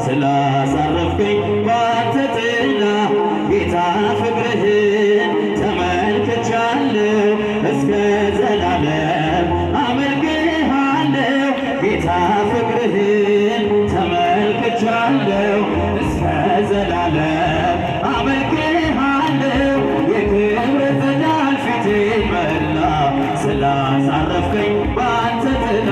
ስላሳረፍከኝ ባንተ ጥላ ጌታ ፍቅርህን ተመልክቻለሁ እስከ ዘላለም አመልክሃለሁ ጌታ ፍቅርህን ተመልክቻለሁ እስከ ዘላለም አመልክሃለሁ የክብር ፀዳል ፊቴን መላ ስላሳረፍከኝ ባንተ ጥላ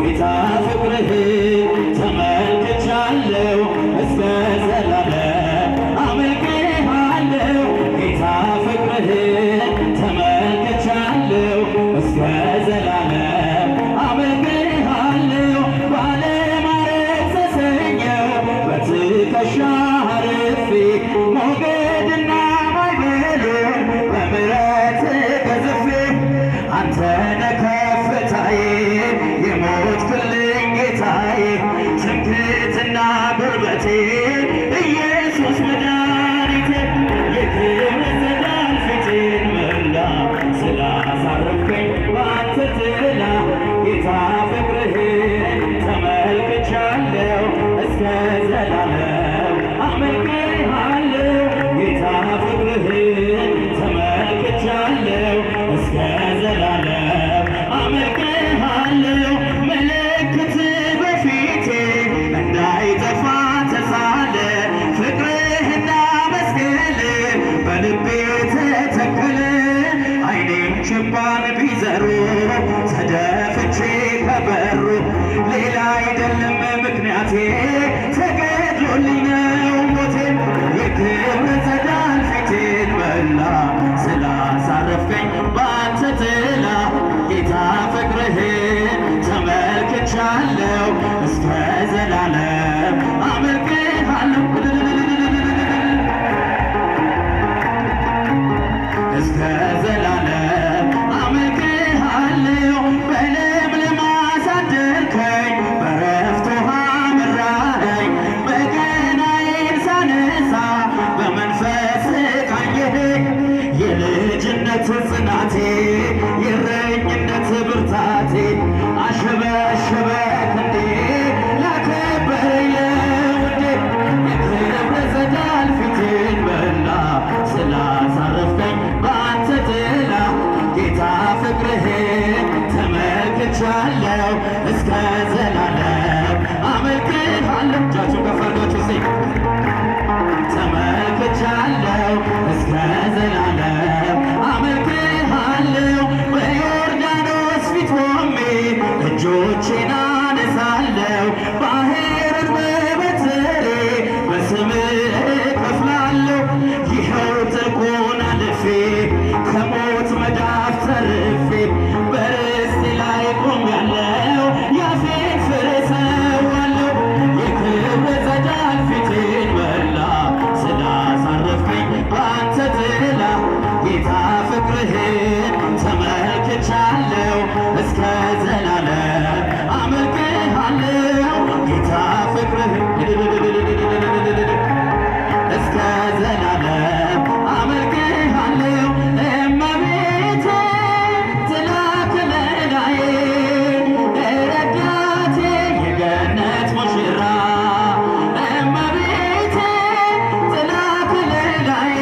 ጌታ ፍቅርህን ተመልክቻለሁ እስከ ዘላለም አመልክሃለሁ ጌታ ፍቅርህን ተመልክቻለሁ እስከ ዘላለም አመልክሃለሁ ባለማረግ ተሰኘው በትከሻህ አርፌ ሞገድና ማዕበሉን በምሕረትህ ገዝፌ አንተ ነህ ከፍታዬ የሞትክልኝ ጌታዬ ትምክህትና ጉልበቴ ኢየሱስ መድኃኒቴ የክብር ፀዳል ፊቴን መላ ስላሳረፍከኝ ባንተ ጥላ ጌታ ፍቅርህን ተመልክቻለሁ እስከ ዘላለም አመልክሃለሁ ጌታ ፍቅርህን ተመልክቻለሁ እስከ ዘላለም አመልክሃለሁ ምልክት በፊቴ እንዳይጠፋ ተሳለ ፍቅርህና መስቀል በልቤ ተተከለ ዓይኔም ችንባን ቢዘሩ ተደፍቼ ከበሩ ሌላ አይደለም ምክንያቴ ተገድሎልኝ ነው ሞቴ የክብር ፀዳል ፊቴን መላ ስላሳረፍከኝ ባንተ ጥላ ጌታ ፍቅርህን ተመልክቻለሁ እስከ ዘላለም አመልክሃለሁ እስከ ዘላለም አመልክሃለሁ በለምለም አሳደርከኝ በዕረፍት ውኃ መራኸኝ በገናዬን ሳነሳ በመንፈስ ቃኘኸኝ የልጅነት ጽናቴ የእረኝነት ብርታቴ አሸበሸበ ክንዴ ላከበረኝ ለውዴ የክብር ፀዳል ፊቴን መላ ስላሳረፍከኝ ባንተ ጥላ ጌታ ፍቅርህን ተመልክቻለሁ እስከ ዘላለም አመልክሃለሁ እጃችሁን ከፍ አድርጋችሁ እስኪ ተመልክቻለሁ እስከ ዘላለም አመልክሃለሁ በዮርዳኖስ ፊት ቆሜ እጆቼን አነሳለሁ ባሕርን በበትሬ በስምህ እከፍላለሁ ይኸው ጥልቁን አልፌ ከሞት መዳፍ ተርፌ በርስቴ ላይ ቆሜያለሁ ያፌን ፍሬ ሰዋለሁ የክብር ፀዳል ፊቴን መላ ስላሳረፍከኝ ባንተ ጥላ ጌታ ፍቅርህን ተመልክቻለሁ እስከ ዘላለም አመልክሃለሁ ጌታ ፍቅርህን እስከ ዘላለም አመልክሃለሁ እመቤቴ ጥላ ከለላዬ ረዳቴ የገነት ሙሽራ እመቤቴ ጥላ ከለላዬ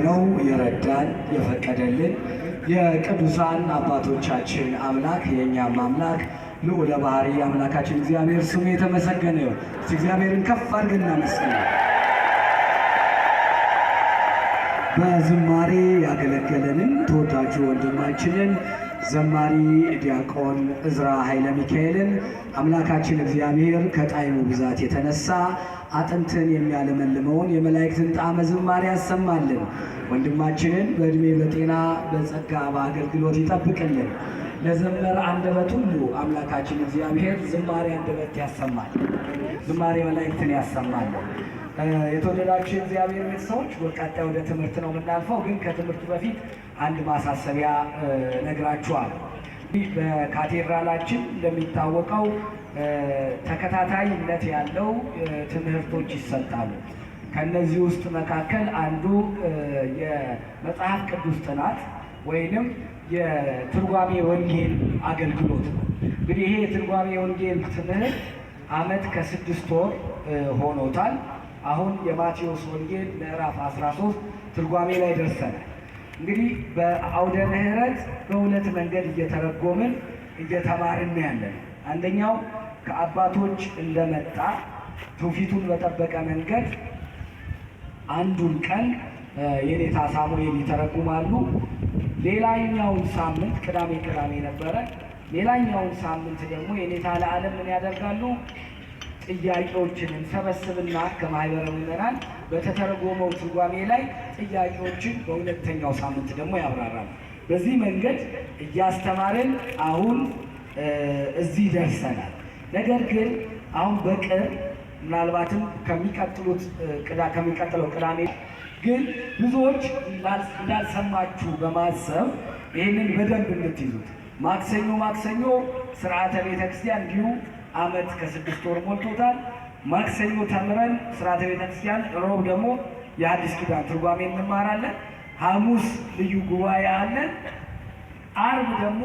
የፈለግነው የረዳን የፈቀደልን የቅዱሳን አባቶቻችን አምላክ የእኛም አምላክ ልዑለ ባሕርይ አምላካችን እግዚአብሔር ስሙ የተመሰገነ ይሁን። እግዚአብሔርን ከፍ አድርገን እናመስግነው። በዝማሬ ያገለገለንን ተወዳጁ ወንድማችንን ዘማሪ ዲያቆን እዝራ ኃይለ ሚካኤልን አምላካችን እግዚአብሔር ከጣዕሙ ብዛት የተነሳ አጥንትን የሚያለመልመውን የመላእክትን ጣዕመ ዝማሬ ያሰማልን። ወንድማችንን በዕድሜ በጤና በጸጋ በአገልግሎት ይጠብቅልን። ለዘመረ አንደበት ሁሉ አምላካችን እግዚአብሔር ዝማሬ አንደበት ያሰማል፣ ዝማሬ መላእክትን ያሰማል። የተወደዳችሁ የእግዚአብሔር ቤተሰቦች በቀጣይ ወደ ትምህርት ነው የምናልፈው። ግን ከትምህርቱ በፊት አንድ ማሳሰቢያ ነግራችኋል። በካቴድራላችን እንደሚታወቀው ተከታታይነት ያለው ትምህርቶች ይሰጣሉ። ከነዚህ ውስጥ መካከል አንዱ የመጽሐፍ ቅዱስ ጥናት ወይንም የትርጓሜ ወንጌል አገልግሎት ነው። እንግዲህ ይሄ የትርጓሜ ወንጌል ትምህርት ዓመት ከ6 ወር ሆኖታል። አሁን የማቴዎስ ወንጌል ምዕራፍ 13 ትርጓሜ ላይ ደርሰናል። እንግዲህ በአውደ ምሕረት በሁለት መንገድ እየተረጎምን እየተማርን ያለን፣ አንደኛው ከአባቶች እንደመጣ ትውፊቱን በጠበቀ መንገድ አንዱን ቀን የኔታ ሳሙኤል ይተረጉማሉ። ሌላኛውን ሳምንት ቅዳሜ ነበረ። ሌላኛውን ሳምንት ደግሞ የኔታ ለዓለም ምን ያደርጋሉ? ጥያቄዎችን እንሰበስብና ከማህበረ ምዕመናን በተተረጎመው ትርጓሜ ላይ ጥያቄዎችን በሁለተኛው ሳምንት ደግሞ ያብራራሉ። በዚህ መንገድ እያስተማርን አሁን እዚህ ደርሰናል። ነገር ግን አሁን በቅርብ ምናልባትም ከሚቀጥለው ቅዳሜ ግን ብዙዎች እንዳልሰማችሁ በማሰብ ይህንን በደንብ እንድትይዙት ማክሰኞ ስርዓተ ቤተክርስቲያን እንዲሁ ዓመት ከ6 ወር ሞልቶታል። ማክሰኞ ተምረን ስርዓተ ቤተክርስቲያን፣ ሮብ ደግሞ የአዲስ ኪዳን ትርጓሜ እንማራለን። ሐሙስ ልዩ ጉባኤ አለን። ዓርብ ደግሞ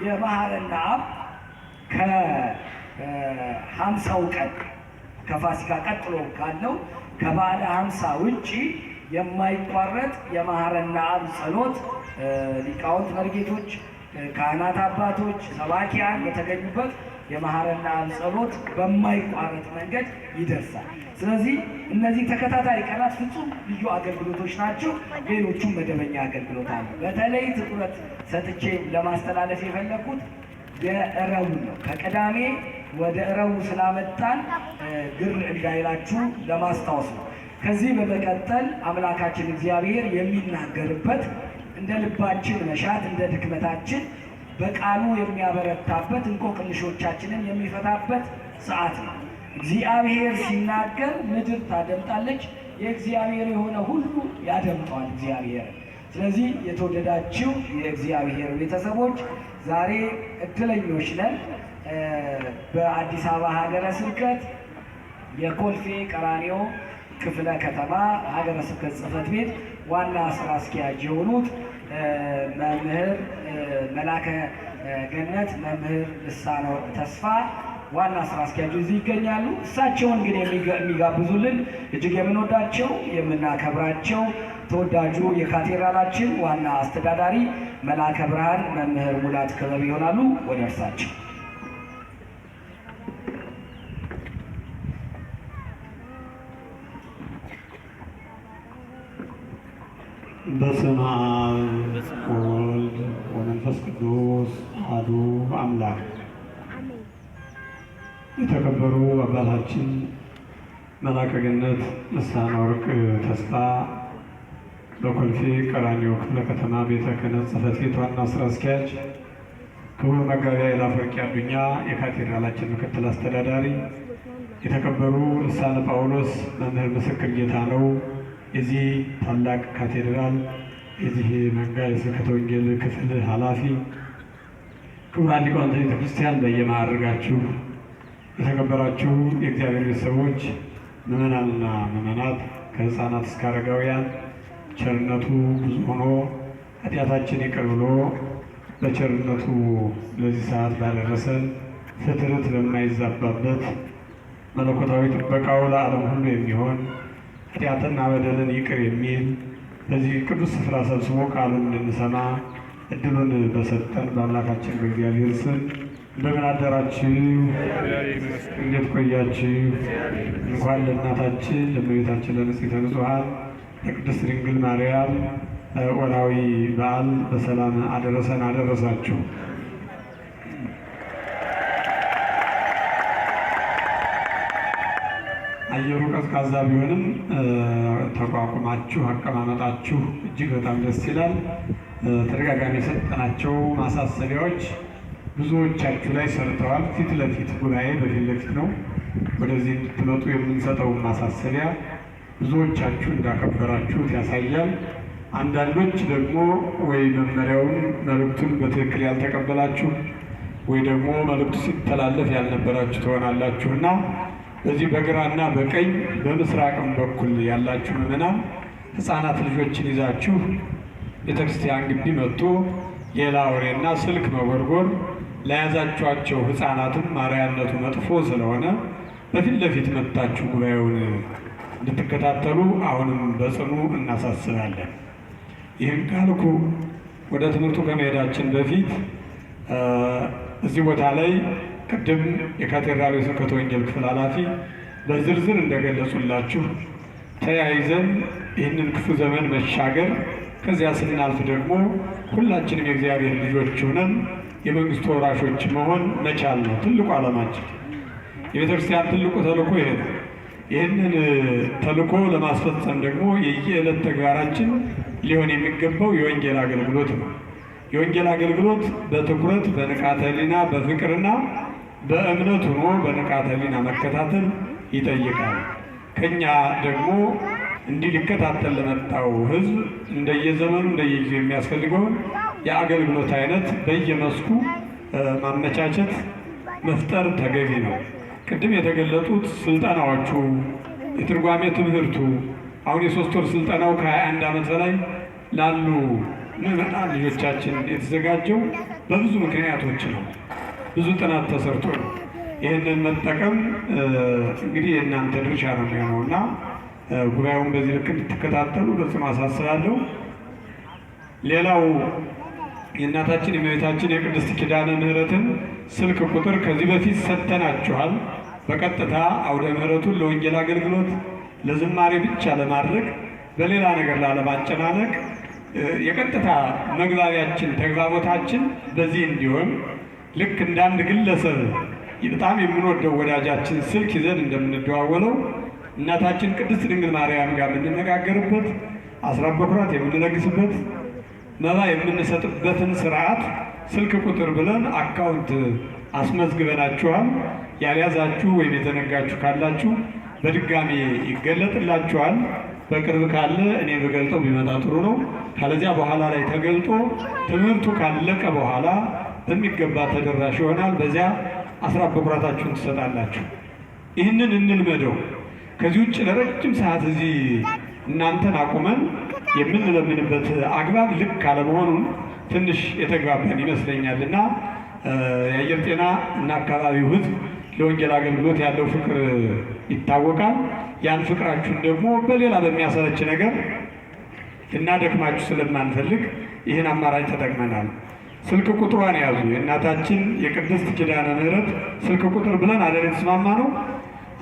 የባሕረና አብ ከ50ው ቀን ከፋሲካ ቀጥሎ ካለው ከበዓለ 50 ውጪ የማይቋረጥ የባሕረና አብ ጸሎት ሊቃውንት መርጌቶች፣ ካህናት አባቶች፣ ሰባኪያን በተገኙበት የባሕረና አብ ጸሎት በማይቋረጥ መንገድ ይደርሳል። ስለዚህ እነዚህ ተከታታይ ቀናት ፍጹም ልዩ አገልግሎቶች ናቸው። ሌሎቹም መደበኛ አገልግሎት አለ። በተለይ ትኩረት ሰጥቼ ለማስተላለፍ የፈለኩት የእረቡ ነው። ከቅዳሜ ወደ እረቡ ስላመጣን ግር እንዳይላችሁ ለማስታወስ ነው። ከዚህ በመቀጠል አምላካችን እግዚአብሔር የሚናገርበት እንደ ልባችን መሻት እንደ ድክመታችን በቃሉ የሚያበረታበት እንቆቅልሾቻችንን የሚፈታበት ሰዓት ነው። እግዚአብሔር ሲናገር ምድር ታደምጣለች፣ የእግዚአብሔር የሆነ ሁሉ ያደምጠዋል እግዚአብሔር። ስለዚህ የተወደዳችሁ የእግዚአብሔር ቤተሰቦች ዛሬ እድለኞች ነን። በአዲስ አበባ ሀገረ ስብከት የኮልፌ ቀራኒዮ ክፍለ ከተማ ሀገረ ስብከት ጽሕፈት ቤት ዋና ስራ አስኪያጅ የሆኑት መምህር መላከ ገነት መምህር ልሳነ ወርቅ ተስፋ ዋና ስራ አስኪያጅ እዚህ ይገኛሉ። እሳቸውን ግን የሚጋብዙልን እጅግ የምንወዳቸው የምናከብራቸው ተወዳጁ የካቴድራላችን ዋና አስተዳዳሪ መልአከ ብርሃን መምህር ሙላት ክበብ ይሆናሉ። ወደ እርሳቸው። በስመ አብ ወወልድ ወመንፈስ ቅዱስ አሐዱ አምላክ። የተከበሩ አባታችን መልአከ ገነት ልሳነ ወርቅ ተስፋ በኮልፌ ቀራኒዮ ክፍለ ከተማ ቤተ ክህነት ጽሕፈት ቤት ዋና ስራ አስኪያጅ፣ ክቡር መጋቢ አፈወርቅ አዱኛ የካቴድራላችን ምክትል አስተዳዳሪ፣ የተከበሩ ልሳነ ጳውሎስ መምህር ምስክር ጌታ ነው የዚህ ታላቅ ካቴድራል የዚህ መንጋ የስብከተ ወንጌል ክፍል ኃላፊ፣ ክቡራን ሊቃውንተ ቤተ ክርስቲያን በየማዕረጋችሁ የተከበራችሁ የእግዚአብሔር ቤተሰቦች፣ ምዕመናንና ምዕመናት ከሕፃናት እስከ አረጋውያን ቸርነቱ ብዙ ሆኖ ኃጢአታችን ይቅር ብሎ በቸርነቱ ለዚህ ሰዓት ባደረሰን ፍጥረት በማይዛባበት መለኮታዊ ጥበቃው ለዓለም ሁሉ የሚሆን ኃጢአትና በደልን ይቅር የሚል በዚህ ቅዱስ ስፍራ ሰብስቦ ቃሉን እንድንሰማ እድሉን በሰጠን በአምላካችን በእግዚአብሔር ስም እንደምን አደራችሁ? እንዴት ቆያችሁ? እንኳን ለእናታችን ለእመቤታችን ለንጽሕተ ንጹሐን ለቅድስት ድንግል ማርያም ወርኃዊ በዓል በሰላም አደረሰን አደረሳችሁ። አየሩ ቀዝቃዛ ቢሆንም ተቋቁማችሁ አቀማመጣችሁ እጅግ በጣም ደስ ይላል። ተደጋጋሚ የሰጠናቸው ማሳሰቢያዎች ብዙዎቻችሁ ላይ ሰርተዋል። ፊት ለፊት ጉባኤ በፊት ለፊት ነው። ወደዚህ እንድትመጡ የምንሰጠው ማሳሰቢያ ብዙዎቻችሁ እንዳከበራችሁት ያሳያል። አንዳንዶች ደግሞ ወይ መመሪያውን መልእክቱን በትክክል ያልተቀበላችሁ ወይ ደግሞ መልእክቱ ሲተላለፍ ያልነበራችሁ ትሆናላችሁና በዚህ በግራና በቀኝ በምስራቅም በኩል ያላችሁ ምዕመናን ሕፃናት ልጆችን ይዛችሁ ቤተክርስቲያን ግቢ መጥቶ ሌላ ወሬና ስልክ መጎርጎር ለያዛችኋቸው ሕፃናትም ማርያነቱ መጥፎ ስለሆነ በፊት ለፊት መጥታችሁ ጉባኤውን እንድትከታተሉ አሁንም በጽኑ እናሳስባለን። ይህን ካልኩ ወደ ትምህርቱ ከመሄዳችን በፊት እዚህ ቦታ ላይ ቅድም የካቴድራሉ የስብከተ ወንጌል ክፍል ኃላፊ በዝርዝር እንደገለጹላችሁ ተያይዘን ይህንን ክፉ ዘመን መሻገር ከዚያ ስናልፍ ደግሞ ሁላችንም የእግዚአብሔር ልጆች ሆነን የመንግስቱ ወራሾች መሆን መቻል ነው ትልቁ ዓላማችን። የቤተክርስቲያን ትልቁ ተልእኮ ይሄ ነው። ይህንን ተልእኮ ለማስፈጸም ደግሞ የየዕለት ተግባራችን ሊሆን የሚገባው የወንጌል አገልግሎት ነው። የወንጌል አገልግሎት በትኩረት በንቃተ ሕሊና በፍቅርና በእምነት ሆኖ በንቃተ ሕሊና መከታተል ይጠይቃል። ከኛ ደግሞ እንዲህ ሊከታተል ለመጣው ሕዝብ እንደየዘመኑ እንደየጊዜው የሚያስፈልገውን የአገልግሎት አይነት በየመስኩ ማመቻቸት መፍጠር ተገቢ ነው። ቅድም የተገለጡት ስልጠናዎቹ፣ የትርጓሜ ትምህርቱ አሁን የ3 ወር ስልጠናው ከ21 ዓመት በላይ ላሉ ምዕመናን ልጆቻችን የተዘጋጀው በብዙ ምክንያቶች ነው። ብዙ ጥናት ተሰርቶ ነው። ይህንን መጠቀም እንግዲህ የእናንተ ድርሻ ነው የሚሆነው እና ጉባኤውን በዚህ ልክ እንድትከታተሉ በጽኑ አሳስባለሁ። ሌላው የእናታችን የእመቤታችን የቅድስት ኪዳነ ምሕረትን ስልክ ቁጥር ከዚህ በፊት ሰጥተናችኋል። በቀጥታ አውደ ምሕረቱን ለወንጌል አገልግሎት ለዝማሬ ብቻ ለማድረግ በሌላ ነገር ላለማጨናነቅ የቀጥታ መግባቢያችን ተግባቦታችን በዚህ እንዲሆን ልክ እንዳንድ ግለሰብ በጣም የምንወደው ወዳጃችን ስልክ ይዘን እንደምንደዋወለው እናታችን ቅድስት ድንግል ማርያም ጋር የምንነጋገርበት፣ አስራት በኩራት የምንለግስበት፣ መባ የምንሰጥበትን ስርዓት ስልክ ቁጥር ብለን አካውንት አስመዝግበናችኋል። ያልያዛችሁ ወይም የተነጋችሁ ካላችሁ በድጋሚ ይገለጥላችኋል። በቅርብ ካለ እኔ በገልጠው ቢመጣ ጥሩ ነው። ካለዚያ በኋላ ላይ ተገልጦ ትምህርቱ ካለቀ በኋላ በሚገባ ተደራሽ ይሆናል። በዚያ አስራት በኩራታችሁን ትሰጣላችሁ። ይህንን እንልመደው። ከዚህ ውጭ ለረጅም ሰዓት እዚህ እናንተን አቁመን የምንለምንበት አግባብ ልክ አለመሆኑን ትንሽ የተግባባን ይመስለኛል እና የአየር ጤና እና አካባቢው ሕዝብ ለወንጌል አገልግሎት ያለው ፍቅር ይታወቃል። ያን ፍቅራችሁን ደግሞ በሌላ በሚያሰለች ነገር ልናደክማችሁ ስለማንፈልግ ይህን አማራጭ ተጠቅመናል። ስልክ ቁጥሯን ያዙ። የእናታችን የቅድስት ኪዳነ ምሕረት ስልክ ቁጥር ብለን አደረ የተስማማ ነው።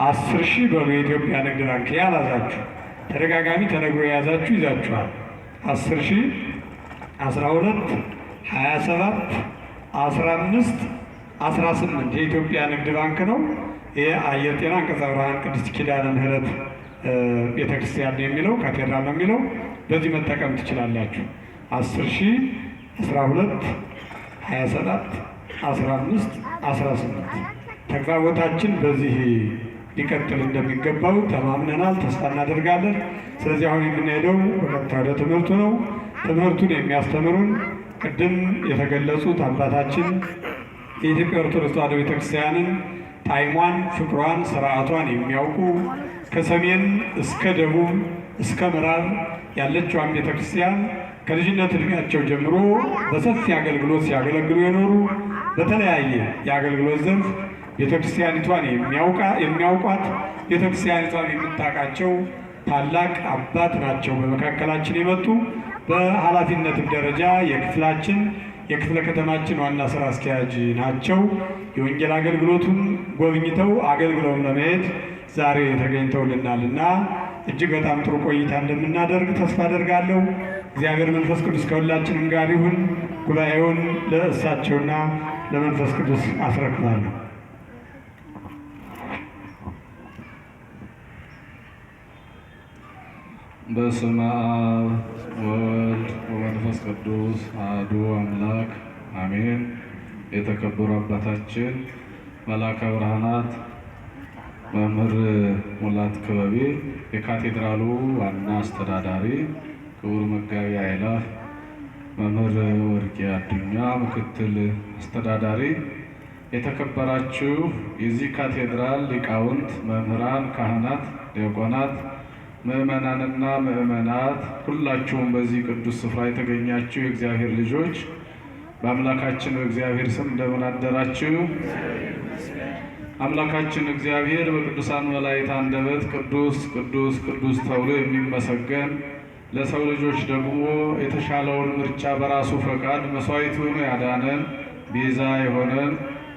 10,000 በሉ። የኢትዮጵያ ንግድ ባንክ ያላዛችሁ ተደጋጋሚ ተነግሮ የያዛችሁ ይዛችኋል። 10,000 12 27 15 18 የኢትዮጵያ ንግድ ባንክ ነው። ይህ አየር ጤና አንቀጸ ብርሃን ቅድስት ኪዳነ ምሕረት ቤተክርስቲያን የሚለው ካቴድራል ነው የሚለው። በዚህ መጠቀም ትችላላችሁ። 10,000 12 27 15 18 ተግባቦታችን በዚህ ሊቀጥል እንደሚገባው ተማምነናል፣ ተስፋ እናደርጋለን። ስለዚህ አሁን የምንሄደው በቀጥታ ወደ ትምህርቱ ነው። ትምህርቱን የሚያስተምሩን ቅድም የተገለጹት አባታችን የኢትዮጵያ ኦርቶዶክስ ተዋሕዶ ቤተክርስቲያንን ጣዕሟን፣ ፍቅሯን፣ ስርዓቷን የሚያውቁ ከሰሜን እስከ ደቡብ እስከ ምዕራብ ያለችዋን ቤተክርስቲያን ከልጅነት እድሜያቸው ጀምሮ በሰፊ አገልግሎት ሲያገለግሉ የኖሩ በተለያየ የአገልግሎት ዘርፍ ቤተክርስቲያኒቷን የሚያውቋት ቤተክርስቲያኒቷን የምታውቃቸው ታላቅ አባት ናቸው በመካከላችን የመጡ። በኃላፊነትም ደረጃ የክፍለ ከተማችን ዋና ስራ አስኪያጅ ናቸው። የወንጌል አገልግሎቱን ጎብኝተው አገልግለውን ለመሄድ ዛሬ ተገኝተውልናልና እጅግ በጣም ጥሩ ቆይታ እንደምናደርግ ተስፋ አደርጋለሁ። እግዚአብሔር መንፈስ ቅዱስ ከሁላችንም ጋር ይሁን። ጉባኤውን ለእሳቸውና ለመንፈስ ቅዱስ አስረክባለሁ። በስመ አብ ወወልድ ወመንፈስ ቅዱስ አሐዱ አምላክ አሜን። የተከበሩ አባታችን መላከ ብርሃናት መምህር ሙላት ክበቤ፣ የካቴድራሉ ዋና አስተዳዳሪ፣ ክቡር መጋቢ አእላፍ መምህር ወርቄ አዱኛ፣ ምክትል አስተዳዳሪ፣ የተከበራችሁ የዚህ ካቴድራል ሊቃውንት፣ መምህራን፣ ካህናት፣ ዲያቆናት፣ ምእመናንና ምእመናት፣ ሁላችሁም በዚህ ቅዱስ ስፍራ የተገኛችሁ የእግዚአብሔር ልጆች በአምላካችን በእግዚአብሔር ስም እንደምን አደራችሁ? አምላካችን እግዚአብሔር በቅዱሳን መላእክት አንደበት ቅዱስ ቅዱስ ቅዱስ ተብሎ የሚመሰገን ለሰው ልጆች ደግሞ የተሻለውን ምርጫ በራሱ ፈቃድ መስዋዕት ሆኖ ያዳነን ቤዛ የሆነን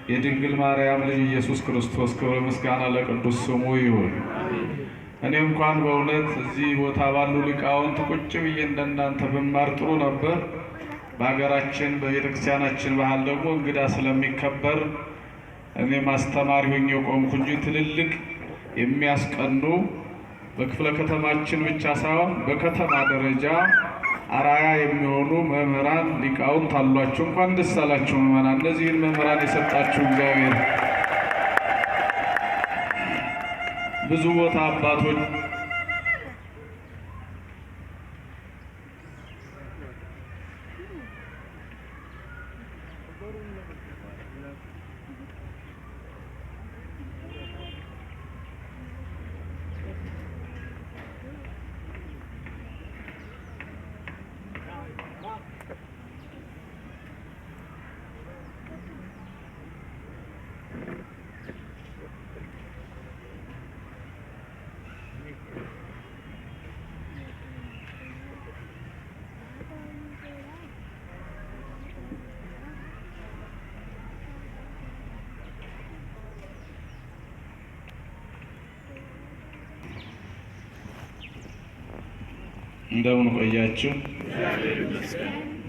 የድንግል ማርያም ልጅ ኢየሱስ ክርስቶስ ክብር ምስጋና ለቅዱስ ስሙ ይሁን። እኔ እንኳን በእውነት እዚህ ቦታ ባሉ ሊቃውንት ቁጭ ብዬ እንደናንተ ብማር ጥሩ ነበር። በሀገራችን በቤተክርስቲያናችን ባህል ደግሞ እንግዳ ስለሚከበር እኔ ማስተማሪ ሆኜ ቆምኩ እንጂ ትልልቅ የሚያስቀኑ በክፍለ ከተማችን ብቻ ሳይሆን በከተማ ደረጃ አራያ የሚሆኑ መምህራን ሊቃውንት አሏቸው። እንኳን ደስ አላችሁ ምዕመናን። እነዚህን መምህራን የሰጣችሁ እግዚአብሔር ብዙ ቦታ አባቶች እንደምን ቆያችሁ?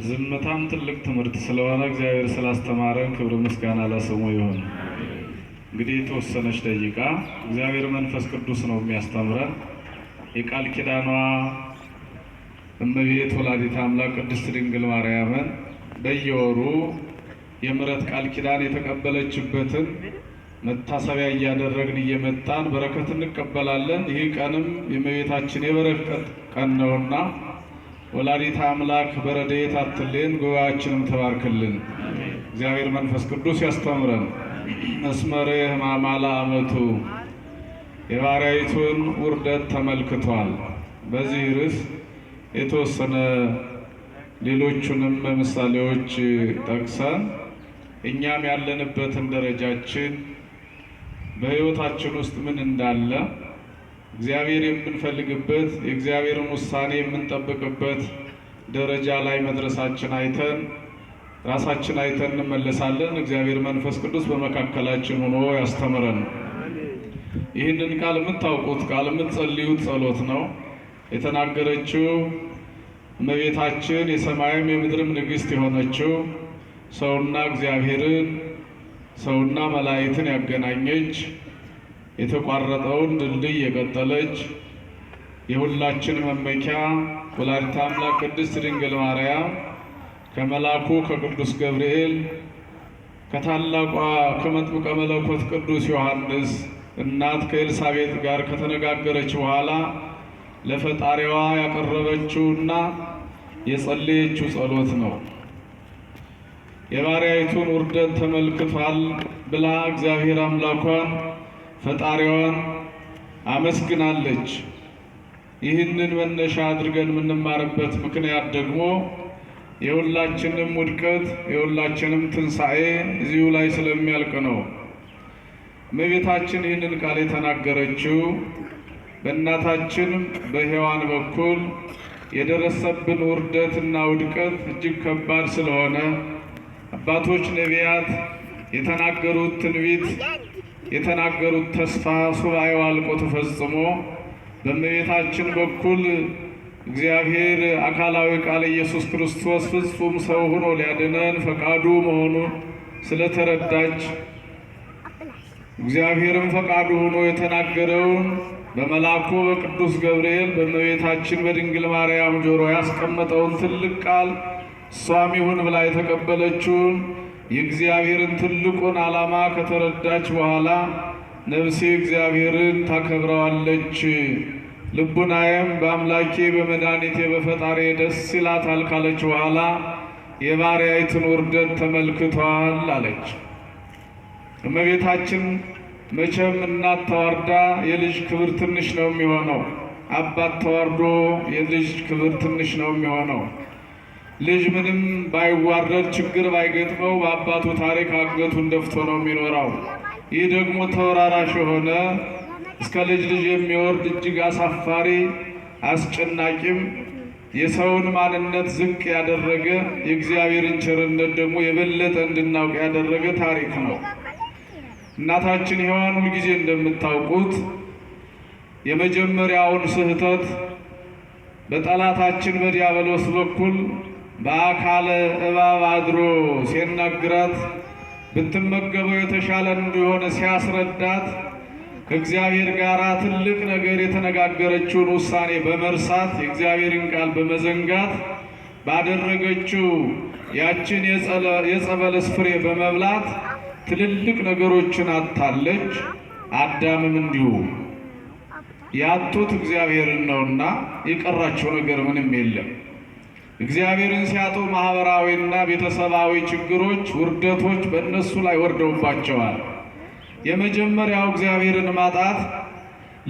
ዝምታም ትልቅ ትምህርት ስለሆነ እግዚአብሔር ስላስተማረን ክብር ምስጋና ለስሙ ይሁን። እንግዲህ የተወሰነች ደቂቃ እግዚአብሔር መንፈስ ቅዱስ ነው የሚያስተምረን። የቃል ኪዳኗ እመቤት ወላዲተ አምላክ ቅድስት ድንግል ማርያምን በየወሩ የምሕረት ቃል ኪዳን የተቀበለችበትን መታሰቢያ እያደረግን እየመጣን በረከት እንቀበላለን። ይህ ቀንም የእመቤታችን የበረከት ቀን ነውና ወላዲተ አምላክ በረድኤት አትለየን፣ ጉባኤያችንም ተባርክልን። እግዚአብሔር መንፈስ ቅዱስ ያስተምረን። መስመረ ሕማማ ለዓመቱ የባሪያይቱን ውርደት ተመልክቷል። በዚህ ርዕስ የተወሰነ ሌሎቹንም ምሳሌዎች ጠቅሰን እኛም ያለንበትን ደረጃችን በሕይወታችን ውስጥ ምን እንዳለ እግዚአብሔር የምንፈልግበት የእግዚአብሔርን ውሳኔ የምንጠብቅበት ደረጃ ላይ መድረሳችን አይተን ራሳችን አይተን እንመለሳለን። እግዚአብሔር መንፈስ ቅዱስ በመካከላችን ሆኖ ያስተምረን። ይህንን ቃል የምታውቁት ቃል የምትጸልዩት ጸሎት ነው። የተናገረችው እመቤታችን የሰማይም የምድርም ንግሥት የሆነችው ሰውና እግዚአብሔርን ሰውና መላእክትን ያገናኘች የተቋረጠውን ድልድይ የቀጠለች የሁላችን መመኪያ ወላዲተ አምላክ ቅድስት ድንግል ማርያም ከመላኩ ከቅዱስ ገብርኤል ከታላቋ ከመጥምቀ መለኮት ቅዱስ ዮሐንስ እናት ከኤልሳቤጥ ጋር ከተነጋገረች በኋላ ለፈጣሪዋ ያቀረበችውና የጸለየችው ጸሎት ነው። የባሪያይቱን ውርደት ተመልክቷል ብላ እግዚአብሔር አምላኳን ፈጣሪዋን አመስግናለች። ይህንን መነሻ አድርገን የምንማርበት ምክንያት ደግሞ የሁላችንም ውድቀት የሁላችንም ትንሣኤ እዚሁ ላይ ስለሚያልቅ ነው። እመቤታችን ይህንን ቃል የተናገረችው በእናታችን በሔዋን በኩል የደረሰብን ውርደትና ውድቀት እጅግ ከባድ ስለሆነ አባቶች ነቢያት የተናገሩት ትንቢት የተናገሩት ተስፋ ሱባኤው አልቆ ተፈጽሞ በእመቤታችን በኩል እግዚአብሔር አካላዊ ቃል ኢየሱስ ክርስቶስ ፍጹም ሰው ሆኖ ሊያድነን ፈቃዱ መሆኑን ስለተረዳች እግዚአብሔርም ፈቃዱ ሆኖ የተናገረውን በመልአኩ በቅዱስ ገብርኤል በእመቤታችን በድንግል ማርያም ጆሮ ያስቀመጠውን ትልቅ ቃል እሷም ይሁን ብላ የተቀበለችውን የእግዚአብሔርን ትልቁን ዓላማ ከተረዳች በኋላ ነፍሴ እግዚአብሔርን ታከብረዋለች፣ ልቡናዬም በአምላኬ በመድኃኒቴ በፈጣሪ ደስ ይላታል ካለች በኋላ የባሪያይቱን ውርደት ተመልክቷል አለች። እመቤታችን መቼም እናት ተዋርዳ የልጅ ክብር ትንሽ ነው የሚሆነው። አባት ተዋርዶ የልጅ ክብር ትንሽ ነው የሚሆነው። ልጅ ምንም ባይዋረድ ችግር ባይገጥመው በአባቱ ታሪክ አንገቱን ደፍቶ ነው የሚኖረው። ይህ ደግሞ ተወራራሽ የሆነ እስከ ልጅ ልጅ የሚወርድ እጅግ አሳፋሪ አስጨናቂም የሰውን ማንነት ዝቅ ያደረገ የእግዚአብሔርን ቸርነት ደግሞ የበለጠ እንድናውቅ ያደረገ ታሪክ ነው። እናታችን ሔዋን ሁልጊዜ እንደምታውቁት የመጀመሪያውን ስህተት በጠላታችን በዲያብሎስ በኩል በአካለ እባብ አድሮ ሲያናግራት ብትመገበው የተሻለ እንደሆነ ሲያስረዳት ከእግዚአብሔር ጋር ትልቅ ነገር የተነጋገረችውን ውሳኔ በመርሳት የእግዚአብሔርን ቃል በመዘንጋት ባደረገችው ያችን የጸበለስ ፍሬ በመብላት ትልልቅ ነገሮችን አጣለች። አዳምም እንዲሁ ያጡት እግዚአብሔርን ነውና የቀራቸው ነገር ምንም የለም። እግዚአብሔርን ሲያጡ ማህበራዊና ቤተሰባዊ ችግሮች፣ ውርደቶች በእነሱ ላይ ወርደውባቸዋል። የመጀመሪያው እግዚአብሔርን ማጣት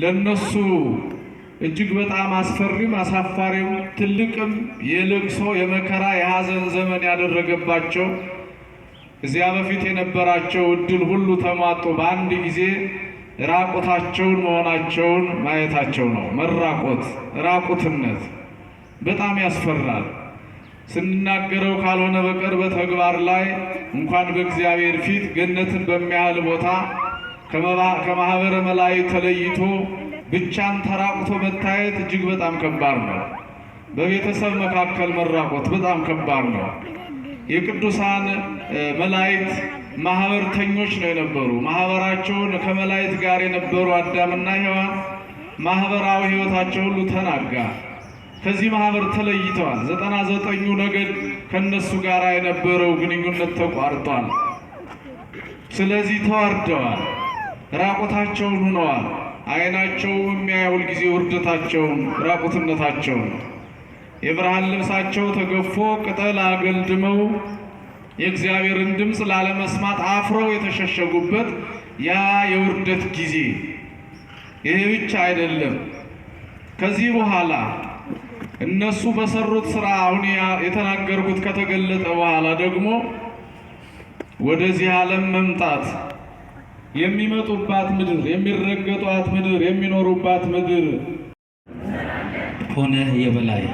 ለነሱ እጅግ በጣም አስፈሪም አሳፋሪም ትልቅም የልቅሶ የመከራ የሐዘን ዘመን ያደረገባቸው እዚያ በፊት የነበራቸው እድል ሁሉ ተሟጦ በአንድ ጊዜ ራቁታቸውን መሆናቸውን ማየታቸው ነው። መራቆት፣ ራቁትነት በጣም ያስፈራል። ስንናገረው ካልሆነ በቀር በተግባር ላይ እንኳን በእግዚአብሔር ፊት ገነትን በሚያህል ቦታ ከማህበረ መላእክት ተለይቶ ብቻን ተራቁቶ መታየት እጅግ በጣም ከባድ ነው። በቤተሰብ መካከል መራቆት በጣም ከባድ ነው። የቅዱሳን መላእክት ማህበርተኞች ነው የነበሩ። ማህበራቸውን ከመላእክት ጋር የነበሩ አዳምና ሔዋን ማህበራዊ ሕይወታቸው ሁሉ ተናጋ። ከዚህ ማህበር ተለይተዋል። 99ኙ ነገድ ከነሱ ጋር የነበረው ግንኙነት ተቋርጧል። ስለዚህ ተዋርደዋል፣ ራቁታቸውን ሆነዋል። ዓይናቸው የሚያየው ሁልጊዜ ውርደታቸውን፣ ራቁትነታቸውን። የብርሃን ልብሳቸው ተገፎ ቅጠል አገልድመው የእግዚአብሔርን ድምፅ ላለመስማት አፍረው የተሸሸጉበት ያ የውርደት ጊዜ። ይሄ ብቻ አይደለም። ከዚህ በኋላ እነሱ በሰሩት ስራ አሁን የተናገርኩት ከተገለጠ በኋላ ደግሞ ወደዚህ ዓለም መምጣት፣ የሚመጡባት ምድር፣ የሚረገጧት ምድር፣ የሚኖሩባት ምድር ሆነ የበላይ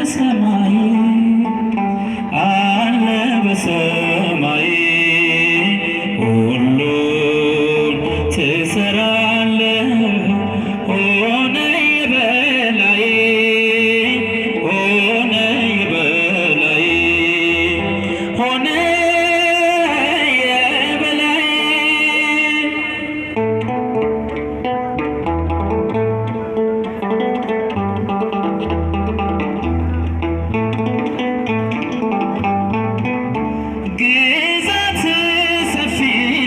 በሰማይ አለ በሰማይ ሁሉን ትሰራለህ ሆነ የበላይ ሆነ የበላይ ሆነ የበላይ ግዛት ሰፊ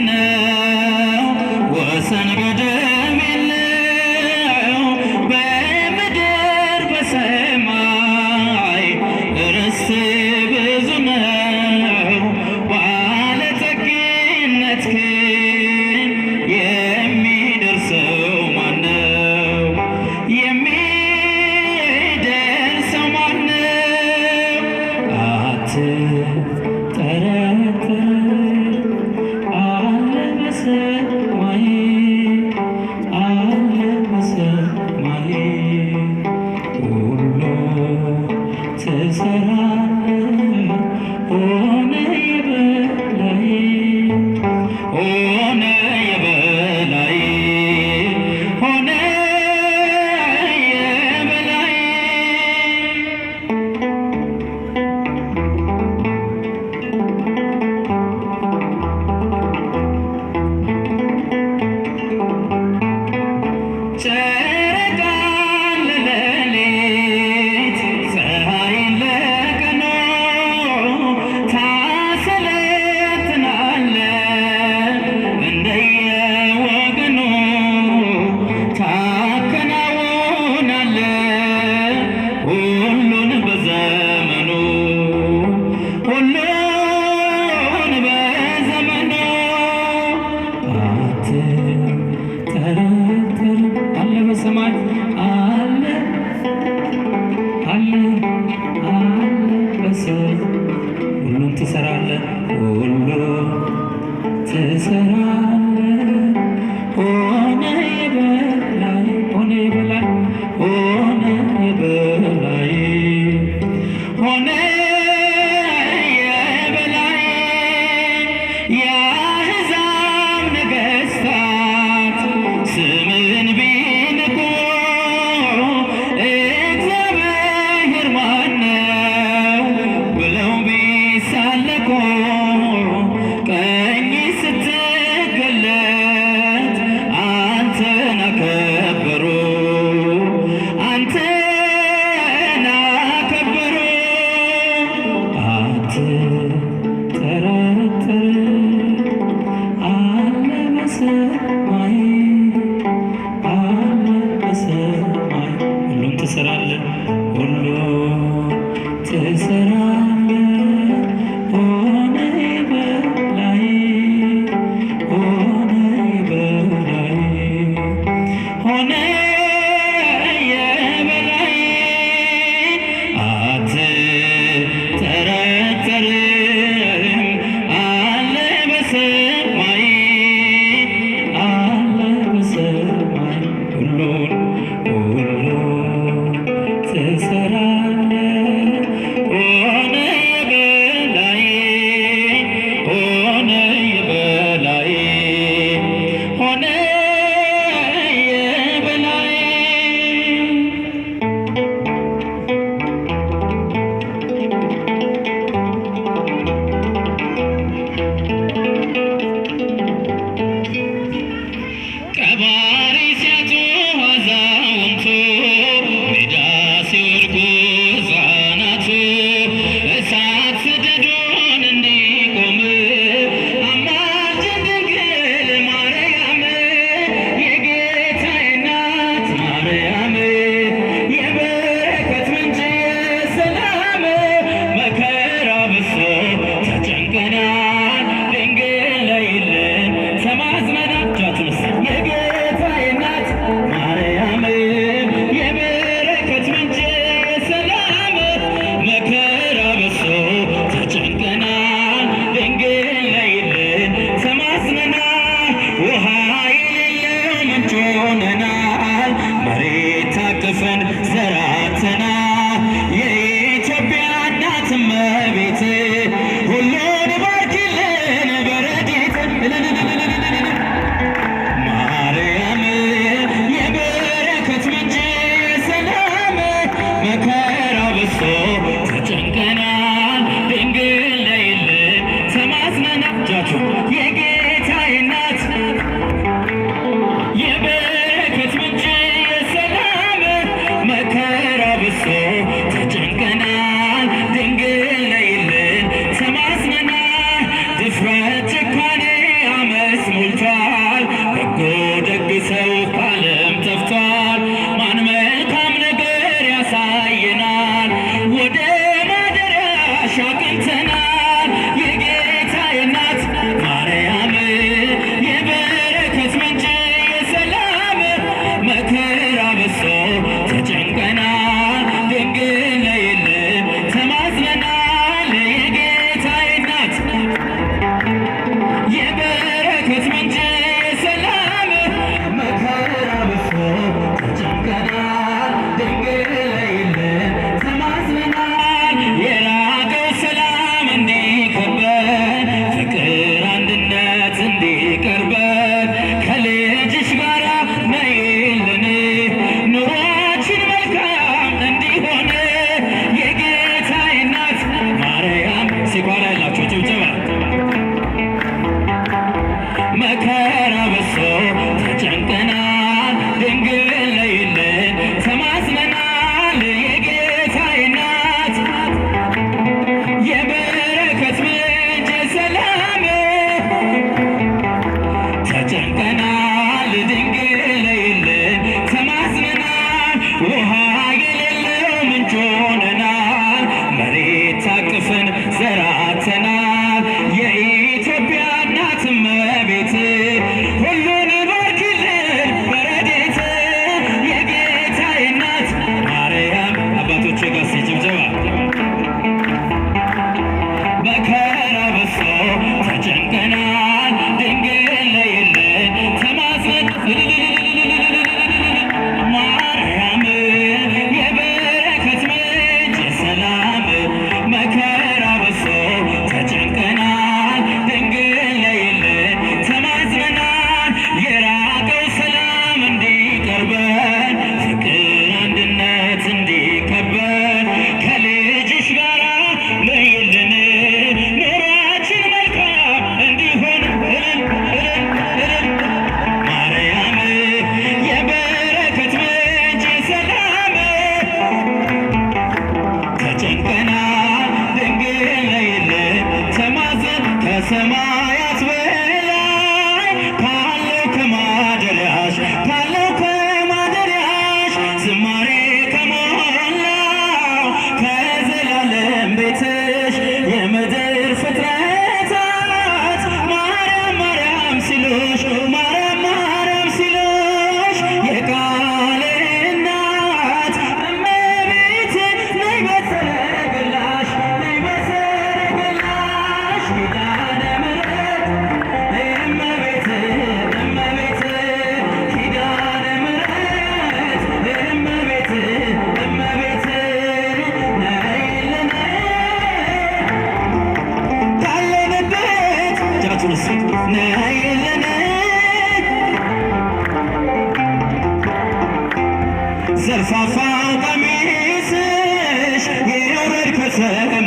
ነው ወሰን ገደብ የለው በምድር በሰማይ ርስት ብዙ ነው ባለጠግነትህን የሚደርሰው ማነው የሚደርሰው ማነው አትጠራጠር አለ በሰማይ አለ በሰማይ ሁሉ ትሰራለህ ሆነ የበላይ ሆነ የበላይ ሆነ የበላይ ጨረቃን ለሌሊት ፀሐይን ለቀኑ ታሰለጥናለህ እንደየወገኑ ታከናውናለህ ሁሉን በዘመኑ ሁሉን በዘመኑ አትጠራጠር አለ በሰማይ አለ አለ አለ በሰማይ ሁሉን ትሰራለህ ሁሉ ትሰራለህ ሆነ የበላይ ሆነ የበላይ ሆነ የበላይ ሆነ የበላይ የአሕዛብ ነገሥታት ስምን ቢንቁ እግዚአብሔር ማነው ብለው ቢሳለቁ ቀኝ ስትገለጥ አንተን አከበሩ አንተን አከበሩ አትጠራጠር አለ በሰማይ አለ በሰማይ ሁሉም ትሰራለህ ሁሉም ትሰራለህ ሆነ የበላይ ሆነ የበላይ ሆነ የበላይ አትጠራጠርም አለ በሰማይ አለ በሰማይ ሁሉን ሁሉ ትሰራለህ አቅንተናል የጌታዬ እናት ማርያም የበረከት ምንጭ የሰላም መከራ በሶ ተጨንቀናል ድንግል ነይልን ተማጽነናል የጌታዬ እናት የበረከት ምንጭ የሰላም መከራ በሶ ተጨንቀናል ድንግል ነይልን ተማጽነናል የራቀው ሰላም እንዲከበን ፍቅር አንድነት እንዲቀርበን ከልጅሽ ጋራ ነይልን ኑሯችን መልካም እንዲሆን የጌታዬ እናት ማርያም ሲኳራ ያላችሁ ጭብጨባ መከራ በሶ ተጨንቀናል ድንግል ነይልን ተማጽነናል የጌታዬ እናት የበረከት ምንጭ የሰላም ተጨንቀናል ድንግል ነይልን ተማጽነናል ውሃ የሌለው ምንጭ ሆነናል መሬት ታቅፈን ዘራተናል የኢትዮጵያ እናት እመቤት ሁሉን ባርኪልን በረድኤት የጌታዬ እናት ማርያም አባቶቼ ጋር ጭብጨባ መከራ በሶ ተጨንቀናል ድንግል ነይልን ተማጽነናል ማርያም የበረከት ምንጭ የሰላም መከራ በሶ ተጨንቀናል ድንግል ነይልን ተማጽነናል የራቀው ሰላም እንዲቀርበን ፍቅር አንድነት እንዲከበን ከልጅሽ ጋራ ነይልን ኑሯችን መልካም እንዲሆን ማርያም የበረከት ምንጭ የሰላም ተጨንቀናል ድንግል ነይልን ተማጽን ከሰማያት በላይ ካለው ከማደሪያሽ ዝማሬ ከሞላው ከዘላለም ቤትሽ የምድር ፍጥረታት ማርያም ማርያም ሲሉሽ ማርያም ማርያም ሲሉሽ የቃል እናት እመቤት ነይ በሰረገላሽ ኪዳነ ምሕረት እመቤት እመቤት ኪዳነ ምሕረት እመቤት እመቤት ነይልን ካለንበት እጃችሁን ነይልን ዘርፋፋው ቀሚስሽ የወረድ ከሰማይ